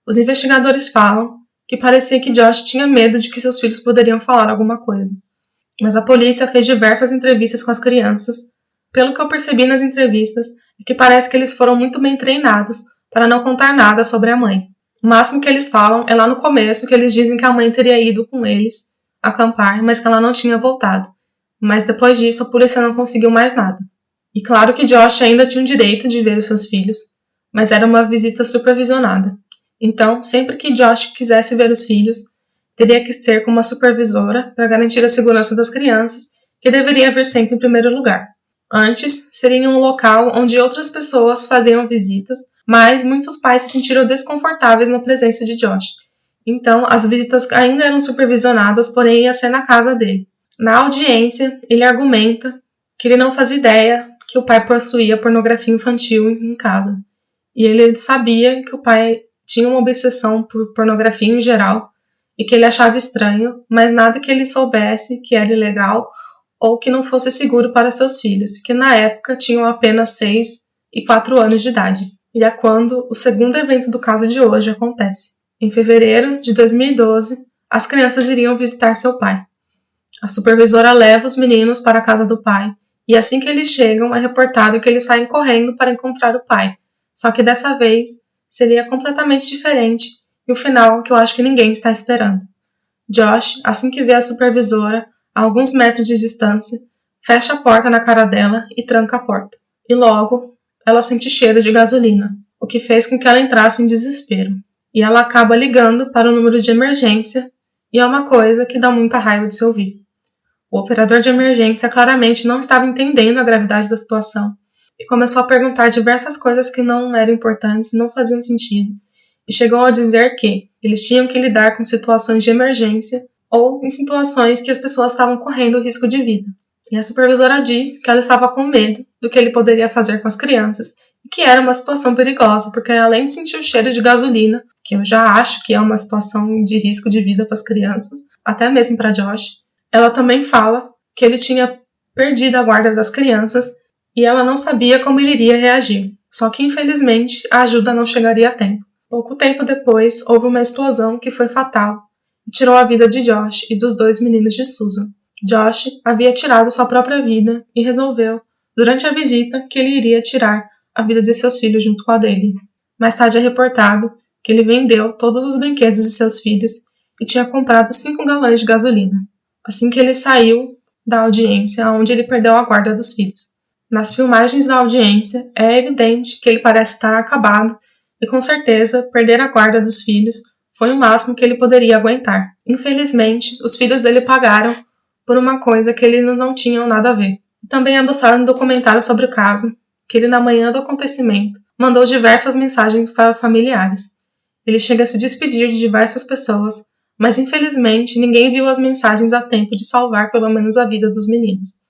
[SPEAKER 1] Os investigadores falam que parecia que Josh tinha medo de que seus filhos poderiam falar alguma coisa. Mas a polícia fez diversas entrevistas com as crianças. Pelo que eu percebi nas entrevistas, é que parece que eles foram muito bem treinados para não contar nada sobre a mãe. O máximo que eles falam é lá no começo que eles dizem que a mãe teria ido com eles acampar, mas que ela não tinha voltado. Mas depois disso a polícia não conseguiu mais nada. E claro que Josh ainda tinha o direito de ver os seus filhos, mas era uma visita supervisionada. Então, sempre que Josh quisesse ver os filhos, teria que ser com uma supervisora para garantir a segurança das crianças, que deveria vir sempre em primeiro lugar. Antes, seria em um local onde outras pessoas faziam visitas, mas muitos pais se sentiram desconfortáveis na presença de Josh. Então, as visitas ainda eram supervisionadas, porém ia ser na casa dele. Na audiência, ele argumenta que ele não fazia ideia que o pai possuía pornografia infantil em casa. E ele sabia que o pai tinha uma obsessão por pornografia em geral e que ele achava estranho, mas nada que ele soubesse que era ilegal ou que não fosse seguro para seus filhos, que na época tinham apenas 6 e 4 anos de idade. E é quando o segundo evento do caso de hoje acontece. Em fevereiro de 2012, as crianças iriam visitar seu pai. A supervisora leva os meninos para a casa do pai, e assim que eles chegam, é reportado que eles saem correndo para encontrar o pai. Só que dessa vez, seria completamente diferente, e o final que eu acho que ninguém está esperando. Josh, assim que vê a supervisora, a alguns metros de distância, fecha a porta na cara dela e tranca a porta. e logo ela sente cheiro de gasolina, o que fez com que ela entrasse em desespero. E ela acaba ligando para o número de emergência, e é uma coisa que dá muita raiva de se ouvir. O operador de emergência claramente não estava entendendo a gravidade da situação e começou a perguntar diversas coisas que não eram importantes e não faziam sentido, e chegou a dizer que eles tinham que lidar com situações de emergência ou em situações que as pessoas estavam correndo risco de vida. E a supervisora diz que ela estava com medo do que ele poderia fazer com as crianças e que era uma situação perigosa, porque além de sentir o cheiro de gasolina, que eu já acho que é uma situação de risco de vida para as crianças, até mesmo para Josh, ela também fala que ele tinha perdido a guarda das crianças e ela não sabia como ele iria reagir. Só que, infelizmente, a ajuda não chegaria a tempo. Pouco tempo depois, houve uma explosão que foi fatal e tirou a vida de Josh e dos 2 meninos de Susan. Josh havia tirado sua própria vida e resolveu, durante a visita, que ele iria tirar a vida de seus filhos junto com a dele. Mais tarde é reportado que ele vendeu todos os brinquedos de seus filhos e tinha comprado 5 galões de gasolina, assim que ele saiu da audiência onde ele perdeu a guarda dos filhos. Nas filmagens da audiência, é evidente que ele parece estar acabado e, com certeza, perder a guarda dos filhos foi o máximo que ele poderia aguentar. Infelizmente, os filhos dele pagaram por uma coisa que ele não tinha nada a ver. E também é mostrado no documentário sobre o caso que ele, na manhã do acontecimento, mandou diversas mensagens para familiares. Ele chega a se despedir de diversas pessoas, mas infelizmente ninguém viu as mensagens a tempo de salvar pelo menos a vida dos meninos.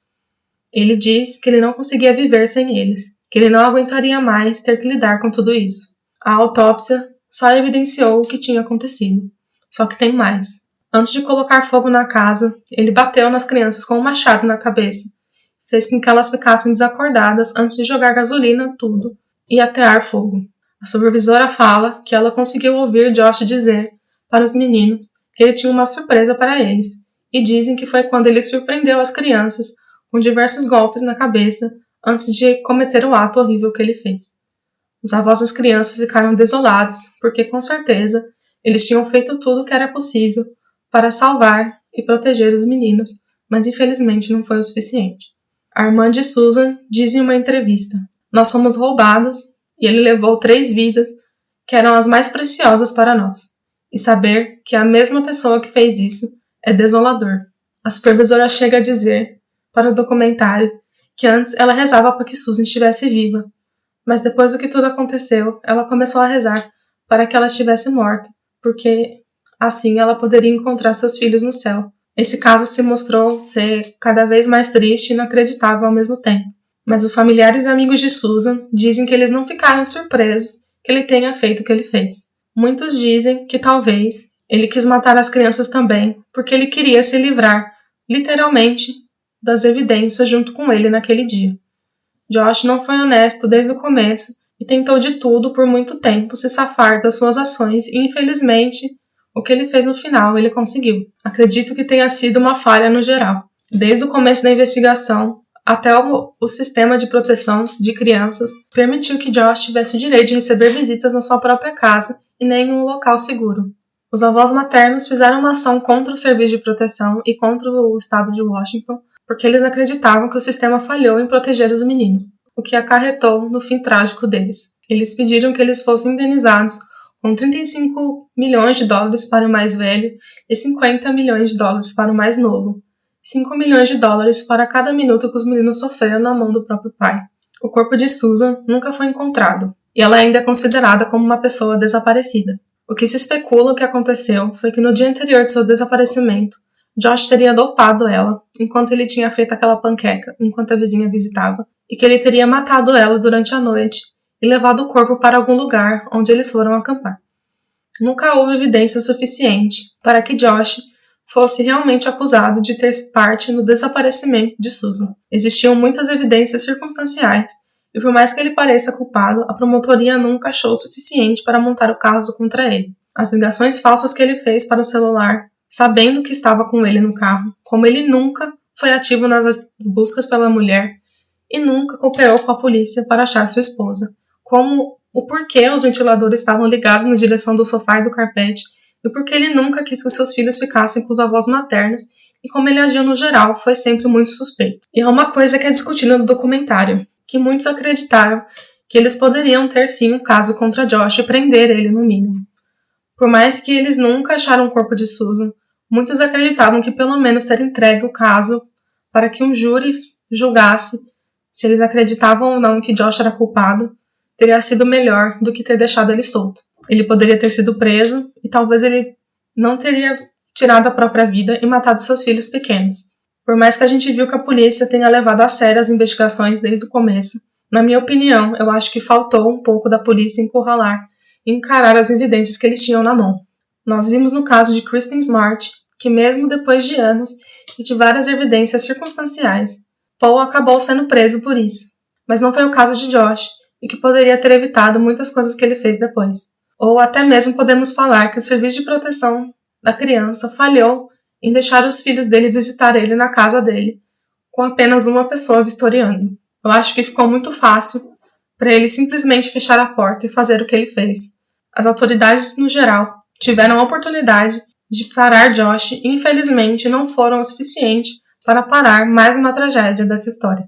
[SPEAKER 1] Ele diz que ele não conseguia viver sem eles, que ele não aguentaria mais ter que lidar com tudo isso. A autópsia só evidenciou o que tinha acontecido. Só que tem mais. Antes de colocar fogo na casa, ele bateu nas crianças com um machado na cabeça. Fez com que elas ficassem desacordadas antes de jogar gasolina, tudo, e atear fogo. A supervisora fala que ela conseguiu ouvir Josh dizer para os meninos que ele tinha uma surpresa para eles, e dizem que foi quando ele surpreendeu as crianças com diversos golpes na cabeça antes de cometer o ato horrível que ele fez. Os avós das crianças ficaram desolados, porque com certeza eles tinham feito tudo o que era possível para salvar e proteger os meninos, mas infelizmente não foi o suficiente. A irmã de Susan diz em uma entrevista: "Nós fomos roubados e ele levou 3 vidas que eram as mais preciosas para nós. E saber que a mesma pessoa que fez isso é desolador." A supervisora chega a dizer para o documentário que antes ela rezava para que Susan estivesse viva, mas depois do que tudo aconteceu, ela começou a rezar para que ela estivesse morta, porque assim ela poderia encontrar seus filhos no céu. Esse caso se mostrou ser cada vez mais triste e inacreditável ao mesmo tempo, mas os familiares e amigos de Susan dizem que eles não ficaram surpresos que ele tenha feito o que ele fez. Muitos dizem que talvez ele quis matar as crianças também, porque ele queria se livrar, literalmente, das evidências junto com ele naquele dia. Josh não foi honesto desde o começo e tentou de tudo por muito tempo se safar das suas ações e, infelizmente, o que ele fez no final ele conseguiu. Acredito que tenha sido uma falha no geral. Desde o começo da investigação até o sistema de proteção de crianças permitiu que Josh tivesse o direito de receber visitas na sua própria casa e nem em um local seguro. Os avós maternos fizeram uma ação contra o serviço de proteção e contra o estado de Washington porque eles acreditavam que o sistema falhou em proteger os meninos, o que acarretou no fim trágico deles. Eles pediram que eles fossem indenizados com $35 milhões para o mais velho e $50 milhões para o mais novo. $5 milhões para cada minuto que os meninos sofreram na mão do próprio pai. O corpo de Susan nunca foi encontrado, e ela ainda é considerada como uma pessoa desaparecida. O que se especula que aconteceu foi que no dia anterior de seu desaparecimento, Josh teria dopado ela enquanto ele tinha feito aquela panqueca enquanto a vizinha visitava, e que ele teria matado ela durante a noite e levado o corpo para algum lugar onde eles foram acampar. Nunca houve evidência suficiente para que Josh fosse realmente acusado de ter parte no desaparecimento de Susan. Existiam muitas evidências circunstanciais, e por mais que ele pareça culpado, a promotoria nunca achou o suficiente para montar o caso contra ele. As ligações falsas que ele fez para o celular, sabendo que estava com ele no carro, como ele nunca foi ativo nas buscas pela mulher e nunca cooperou com a polícia para achar sua esposa, como o porquê os ventiladores estavam ligados na direção do sofá e do carpete, e porque ele nunca quis que os seus filhos ficassem com os avós maternos, e como ele agiu no geral foi sempre muito suspeito. E é uma coisa que é discutida no documentário. que muitos acreditaram que eles poderiam ter sim um caso contra Josh e prender ele no mínimo. Por mais que eles nunca acharam o corpo de Susan, muitos acreditavam que pelo menos ter entregue o caso para que um júri julgasse se eles acreditavam ou não que Josh era culpado, teria sido melhor do que ter deixado ele solto. Ele poderia ter sido preso e talvez ele não teria tirado a própria vida e matado seus filhos pequenos. Por mais que a gente viu que a polícia tenha levado a sério as investigações desde o começo, na minha opinião, eu acho que faltou um pouco da polícia encurralar e encarar as evidências que eles tinham na mão. Nós vimos no caso de Kristen Smart que mesmo depois de anos e de várias evidências circunstanciais, Paul acabou sendo preso por isso. Mas não foi o caso de Josh, e que poderia ter evitado muitas coisas que ele fez depois. Ou até mesmo podemos falar que o serviço de proteção da criança falhou em deixar os filhos dele visitar ele na casa dele, com apenas uma pessoa vistoriando. Eu acho que ficou muito fácil para ele simplesmente fechar a porta e fazer o que ele fez. As autoridades, no geral, tiveram a oportunidade de parar Josh e infelizmente não foram o suficiente para parar mais uma tragédia dessa história.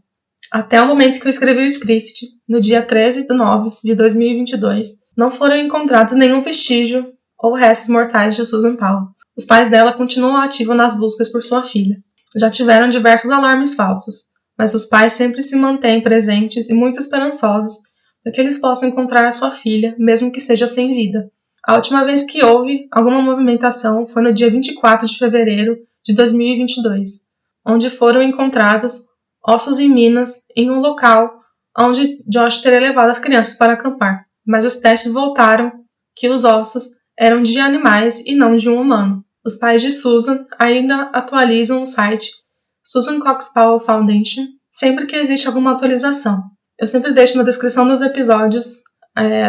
[SPEAKER 1] Até o momento que eu escrevi o script, no dia 13/9 de 2022, não foram encontrados nenhum vestígio ou restos mortais de Susan Powell. Os pais dela continuam ativos nas buscas por sua filha. Já tiveram diversos alarmes falsos, mas os pais sempre se mantêm presentes e muito esperançosos para que eles possam encontrar a sua filha, mesmo que seja sem vida. A última vez que houve alguma movimentação foi no dia 24 de fevereiro de 2022, onde foram encontrados ossos em minas em um local onde Josh teria levado as crianças para acampar, mas os testes voltaram que os ossos eram de animais e não de um humano. Os pais de Susan ainda atualizam o site Susan Cox Powell Foundation sempre que existe alguma atualização. Eu sempre deixo na descrição dos episódios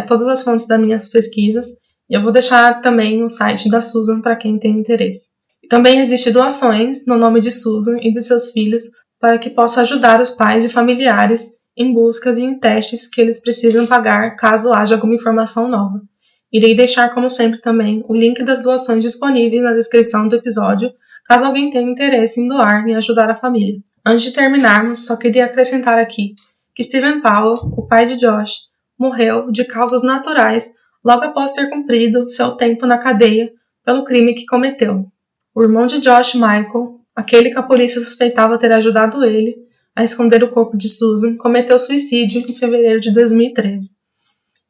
[SPEAKER 1] todas as fontes das minhas pesquisas e eu vou deixar também o site da Susan para quem tem interesse. Também existem doações no nome de Susan e de seus filhos para que possa ajudar os pais e familiares em buscas e em testes que eles precisam pagar caso haja alguma informação nova. Irei deixar, como sempre, também o link das doações disponíveis na descrição do episódio, caso alguém tenha interesse em doar e ajudar a família. Antes de terminarmos, só queria acrescentar aqui que Steven Powell, o pai de Josh, morreu de causas naturais logo após ter cumprido seu tempo na cadeia pelo crime que cometeu. O irmão de Josh, Michael, aquele que a polícia suspeitava ter ajudado ele a esconder o corpo de Susan, cometeu suicídio em fevereiro de 2013.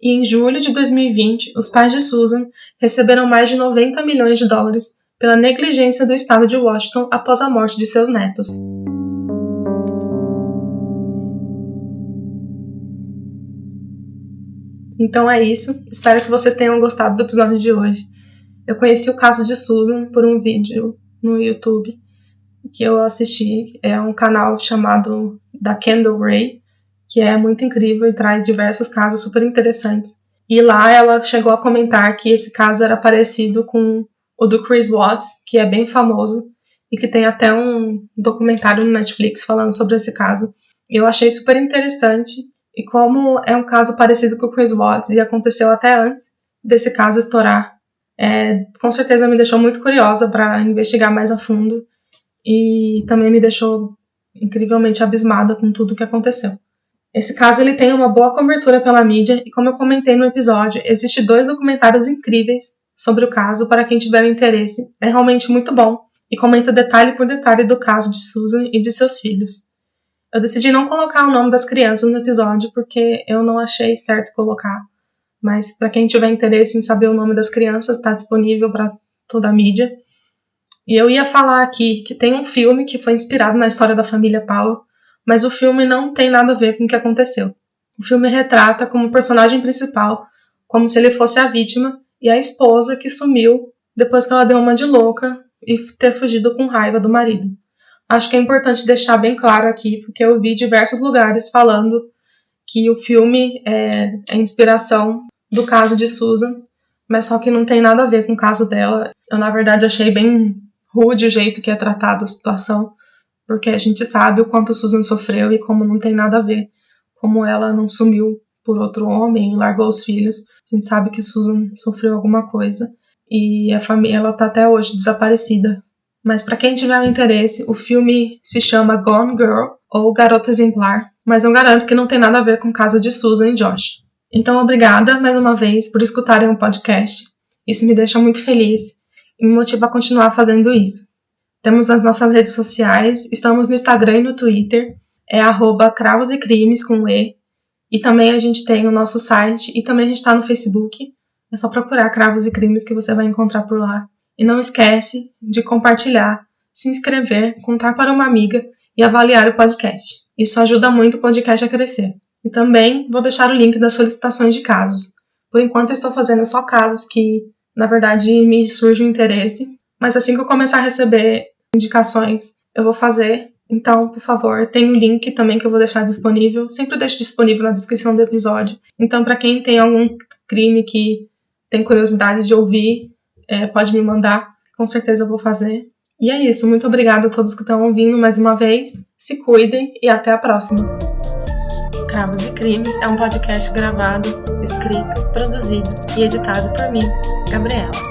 [SPEAKER 1] E em julho de 2020, os pais de Susan receberam mais de 90 milhões de dólares pela negligência do estado de Washington após a morte de seus netos. Então é isso, espero que vocês tenham gostado do episódio de hoje. Eu conheci o caso de Susan por um vídeo no YouTube que eu assisti, é um canal chamado da Kendall Ray, que é muito incrível e traz diversos casos super interessantes. E lá ela chegou a comentar que esse caso era parecido com o do Chris Watts, que é bem famoso e que tem até um documentário no Netflix falando sobre esse caso. Eu achei super interessante e como é um caso parecido com o Chris Watts e aconteceu até antes desse caso estourar, com certeza me deixou muito curiosa para investigar mais a fundo e também me deixou incrivelmente abismada com tudo o que aconteceu. Esse caso ele tem uma boa cobertura pela mídia e como eu comentei no episódio, existem 2 documentários incríveis sobre o caso para quem tiver interesse. É realmente muito bom e comenta detalhe por detalhe do caso de Susan e de seus filhos. Eu decidi não colocar o nome das crianças no episódio porque eu não achei certo colocar, mas para quem tiver interesse em saber o nome das crianças, está disponível para toda a mídia. E eu ia falar aqui que tem um filme que foi inspirado na história da família Powell, mas o filme não tem nada a ver com o que aconteceu. O filme retrata como personagem principal, como se ele fosse a vítima e a esposa que sumiu depois que ela deu uma de louca e ter fugido com raiva do marido. Acho que é importante deixar bem claro aqui, porque eu vi diversos lugares falando que o filme é inspiração do caso de Susan, mas só que não tem nada a ver com o caso dela. Eu, na verdade, achei bem rude o jeito que é tratado a situação, porque a gente sabe o quanto Susan sofreu e como não tem nada a ver, como ela não sumiu por outro homem e largou os filhos. A gente sabe que Susan sofreu alguma coisa e a família ela tá até hoje desaparecida. Mas para quem tiver interesse, o filme se chama Gone Girl ou Garota Exemplar, mas eu garanto que não tem nada a ver com o caso de Susan e Josh. Então, obrigada mais uma vez por escutarem o podcast. Isso me deixa muito feliz e me motiva a continuar fazendo isso. Temos as nossas redes sociais, estamos no Instagram e no Twitter, é @cravosecrimes com E, e também a gente tem o nosso site e também a gente está no Facebook. É só procurar Cravos e Crimes que você vai encontrar por lá. E não esquece de compartilhar, se inscrever, contar para uma amiga e avaliar o podcast. Isso ajuda muito o podcast a crescer. E também vou deixar o link das solicitações de casos. Por enquanto eu estou fazendo só casos que, na verdade, me surge um interesse. Mas assim que eu começar a receber indicações, eu vou fazer. Então, por favor, tem um link também que eu vou deixar disponível. Sempre deixo disponível na descrição do episódio. Então, para quem tem algum crime que tem curiosidade de ouvir, pode me mandar. Com certeza eu vou fazer. E é isso. Muito obrigada a todos que estão ouvindo mais uma vez. Se cuidem e até a próxima. Cravos e Crimes é um podcast gravado, escrito, produzido e editado por mim, Gabriela.